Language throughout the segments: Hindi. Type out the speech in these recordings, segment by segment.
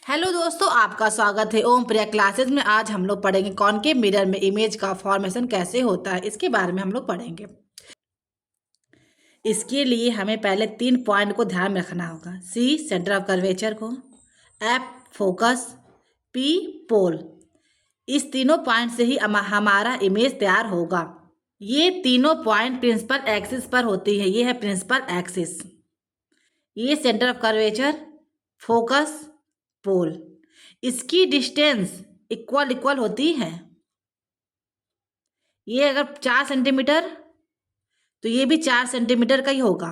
हेलो दोस्तों, आपका स्वागत है ओम प्रिया क्लासेस में। आज हम लोग पढ़ेंगे कॉनकेव मिरर में इमेज का फॉर्मेशन कैसे होता है, इसके बारे में हम लोग पढ़ेंगे। इसके लिए हमें पहले 3 पॉइंट को ध्यान में रखना होगा। सी सेंटर ऑफ कर्वेचर को, एफ फोकस, पी पोल। इस तीनों पॉइंट से ही हमारा इमेज तैयार होगा। ये तीनों पॉइंट प्रिंसिपल एक्सिस पर होती है। ये है प्रिंसिपल एक्सिस, ये सेंटर ऑफ कर्वेचर, फोकस, पोल। इसकी डिस्टेंस इक्वल होती है। ये अगर 4 सेंटीमीटर तो ये भी 4 सेंटीमीटर का ही होगा।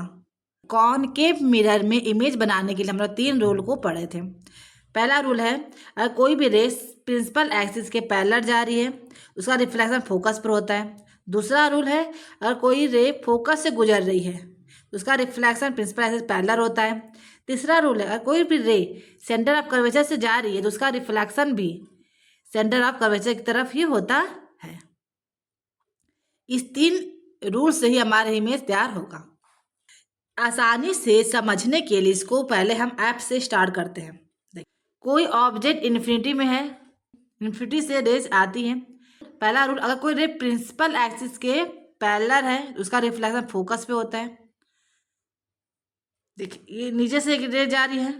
कॉनकेव मिरर में इमेज बनाने के लिए हम लोग 3 रूल को पढ़े थे। पहला रूल है, अगर कोई भी रेस प्रिंसिपल एक्सिस के पैरेलल जा रही है उसका रिफ्लेक्शन फोकस पर होता है। दूसरा रूल है, अगर कोई रे फोकस से गुजर रही है तो उसका रिफ्लेक्शन प्रिंसिपल एक्सिस पैरेलल होता है। तीसरा रूल है, अगर कोई भी रे सेंटर ऑफ कर्वेचर से जा रही है तो उसका रिफ्लेक्शन भी सेंटर ऑफ कर्वेचर की तरफ ही होता है। इस 3 रूल से ही हमारा इमेज तैयार होगा। आसानी से समझने के लिए इसको पहले हम ऐप से स्टार्ट करते हैं। कोई ऑब्जेक्ट इन्फिनिटी में है, इन्फिनिटी से रेज आती है। पहला रूल, अगर कोई रे प्रिंसिपल एक्सिस के पैरेलल है उसका रिफ्लेक्शन फोकस पे होता है। देखिए ये नीचे से एक रे जा रही है,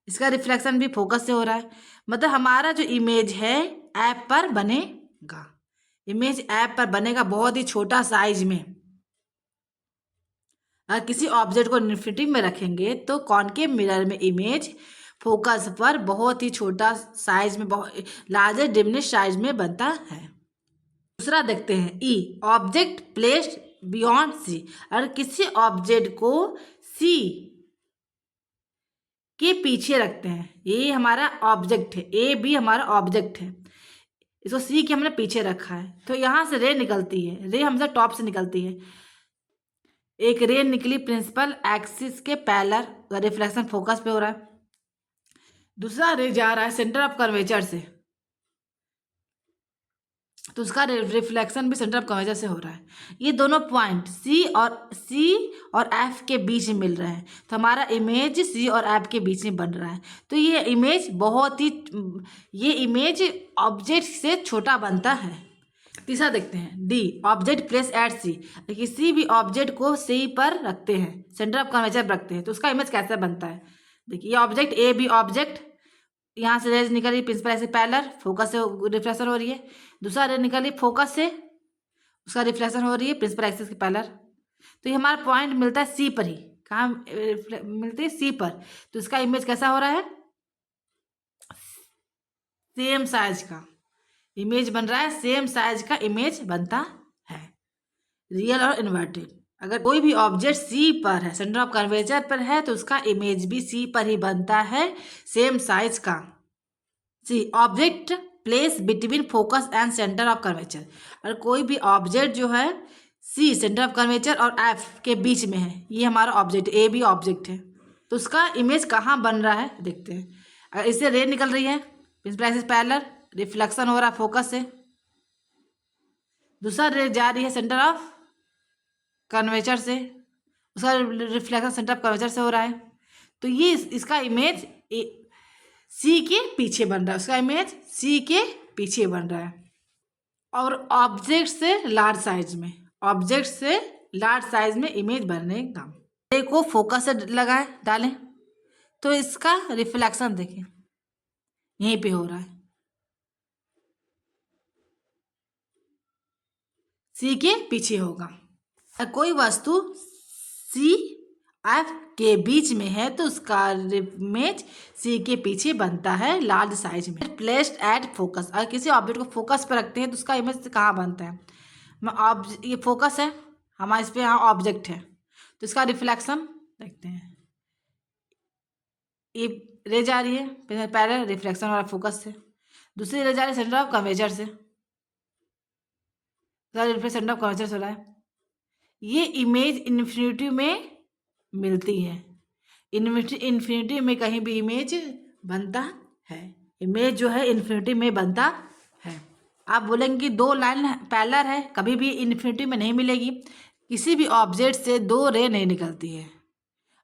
इसका रिफ्लेक्शन भी फोकस से हो रहा है। मतलब हमारा जो इमेज है ऐप पर बनेगा। इमेज ऐप पर बनेगा बहुत ही छोटा साइज में। अगर किसी ऑब्जेक्ट को इन्फिनिटी में रखेंगे तो कॉनकेव मिरर में इमेज फोकस पर बहुत ही छोटा साइज में, बहुत लार्जर डिमिनिश साइज में बनता है। दूसरा देखते हैं, ई ऑब्जेक्ट प्लेस्ड बियॉन्ड सी। अगर किसी ऑब्जेक्ट को सी के पीछे रखते हैं, ये हमारा ऑब्जेक्ट है, ए बी हमारा ऑब्जेक्ट है, इसको सी के हमने पीछे रखा है तो यहाँ से रे निकलती है। रे हमेशा टॉप से निकलती है। एक रे निकली प्रिंसिपल एक्सिस के पैरेलल, रिफ्लेक्शन फोकस पे हो रहा है। दूसरा रे जा रहा है सेंटर ऑफ कर्वेचर से तो उसका रिफ्लेक्शन भी सेंटर ऑफ कर्वेचर से हो रहा है। ये दोनों पॉइंट सी और एफ के बीच में मिल रहे हैं तो हमारा इमेज सी और एफ के बीच में बन रहा है। तो ये इमेज ये इमेज ऑब्जेक्ट से छोटा बनता है। तीसरा देखते हैं, डी ऑब्जेक्ट प्लेस एट सी। किसी भी ऑब्जेक्ट को सी पर रखते हैं, सेंटर ऑफ कर्वेचर पर रखते हैं तो उसका इमेज कैसे बनता है। देखिए ये ऑब्जेक्ट ए बी ऑब्जेक्ट, यहाँ से रेज निकल रही प्रिंसिपल एक्सिस पैरेलल, फोकस से रिफ्लेक्शन हो रही है। दूसरा रे निकल रही फोकस से, उसका रिफ्लेक्शन हो रही है प्रिंसिपल एक्सिस के पैरेलल। तो ये हमारा पॉइंट मिलता है सी पर ही। कहाँ मिलती है? सी पर। तो इसका इमेज कैसा हो रहा है? सेम साइज का इमेज बन रहा है, सेम साइज का इमेज बनता है, रियल और इन्वर्टेड। अगर कोई भी ऑब्जेक्ट सी पर है, सेंटर ऑफ कर्वेचर पर है तो उसका इमेज भी सी पर ही बनता है, सेम साइज का। C object place between focus and centre of curvature. अगर कोई भी ऑब्जेक्ट जो है सी सेंटर ऑफ कर्वेचर और एफ के बीच में है, ये हमारा ऑब्जेक्ट ए बी ऑब्जेक्ट है तो उसका इमेज कहाँ बन रहा है देखते हैं। अगर इससे रे निकल रही है प्रिंसिपल एक्सिस पैरेलल, रिफ्लेक्शन हो रहा है फोकस से। दूसरा रे जा रही है सेंटर ऑफ कर्वेचर से, उसका रिफ्लेक्शन सेंटर ऑफ कर्वेचर से हो रहा है तो ये इसका इमेज सी के पीछे बन रहा है, उसका इमेज सी के पीछे बन रहा है। और ऑब्जेक्ट से लार्ज साइज में, ऑब्जेक्ट से लार्ज साइज में इमेज बनने का रे को फोकस से लगाएं डालें तो इसका रिफ्लेक्शन देखें यहीं पे हो रहा है, सी के पीछे होगा। कोई वस्तु सी एफ के बीच में है तो उसका इमेज सी के पीछे बनता है लार्ज साइज में। प्लेस्ड एट फोकस, अगर किसी ऑब्जेक्ट को फोकस पर रखते हैं तो उसका इमेज कहाँ बनता है? ये फोकस है हमारे, इस पे यहाँ ऑब्जेक्ट है तो इसका रिफ्लेक्शन देखते हैं। ये रे जा रही है पैरेलल, रिफ्लेक्शन हो रहा है फोकस से। दूसरी रे जा रही है सेंटर ऑफ कर्वेचर से, सेंटर ऑफ कर्वेचर से हो रहा है। ये इमेज इन्फिनिटी में मिलती है, इन्फिनिटी में कहीं भी इमेज बनता है, इमेज जो है इन्फिनिटी में बनता है। आप बोलेंगे कि 2 लाइन पैरेलल है, कभी भी इन्फिनिटी में नहीं मिलेगी। किसी भी ऑब्जेक्ट से 2 रे नहीं निकलती है।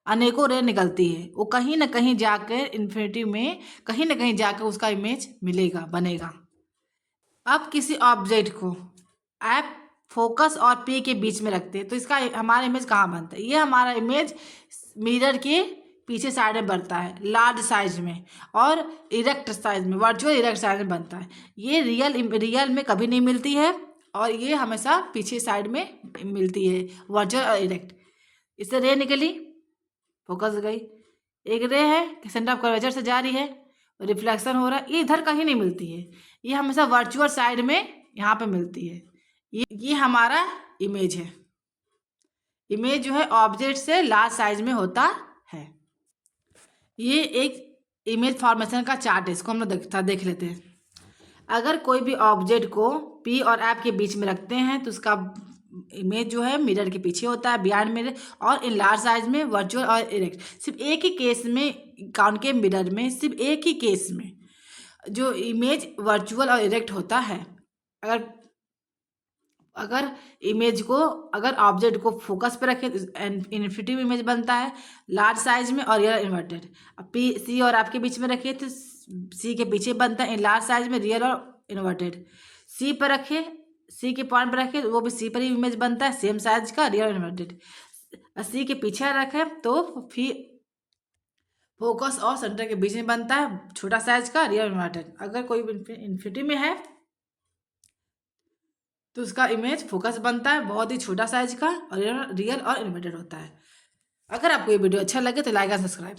अनेकों रे निकलती है, वो कहीं ना कहीं जाकर इन्फिनिटी में कहीं ना कहीं जाकर उसका इमेज मिलेगा, बनेगा। अब किसी ऑब्जेक्ट को एप फोकस और पी के बीच में रखते हैं तो इसका हमारा इमेज कहाँ बनता है? ये हमारा इमेज मिरर के पीछे साइड में बनता है, लार्ज साइज में और इरेक्ट साइज में, वर्चुअल इरेक्ट साइज में बनता है। ये रियल में कभी नहीं मिलती है और ये हमेशा पीछे साइड में मिलती है, वर्चुअल और इरेक्ट। इससे रे निकली, फोकस गई, एक रे है सेंटर ऑफ कर्वेचर से जा रही है, रिफ्लेक्शन हो रहा है, ये इधर कहीं नहीं मिलती है, ये हमेशा वर्चुअल साइड में यहाँ पे मिलती है। ये हमारा इमेज है। इमेज जो है ऑब्जेक्ट से लार्ज साइज में होता है। ये एक इमेज फॉर्मेशन का चार्ट है, इसको हम लोग देख लेते हैं। अगर कोई भी ऑब्जेक्ट को पी और एप के बीच में रखते हैं तो उसका इमेज जो है मिरर के पीछे होता है, बिहाइंड मिरर, और इन लार्ज साइज में, वर्चुअल और इरेक्ट। सिर्फ एक ही केस में, कॉनकेव मिरर में सिर्फ एक ही केस में जो इमेज वर्चुअल और इरेक्ट होता है। अगर इमेज को, अगर ऑब्जेक्ट को फोकस पे रखें तो इन्फिनिटी इमेज बनता है, लार्ज साइज में और रियल इन्वर्टेड। अब पी सी और आपके बीच में रखिए तो सी के पीछे बनता है इन लार्ज साइज में, रियल और इन्वर्टेड। सी पर रखे, सी के पॉइंट पर रखे वो भी सी पर ही इमेज बनता है, सेम साइज का, रियल और इन्वर्टेड। सी के पीछे रखे तो फिर फोकस और सेंटर के बीच में बनता है, छोटा साइज का, रियल इन्वर्टेड। अगर कोई इन्फिनिटी में है तो उसका इमेज फोकस बनता है, बहुत ही छोटा साइज का, और रियल और इन्वर्टेड होता है। अगर आपको ये वीडियो अच्छा लगे तो लाइक और सब्सक्राइब।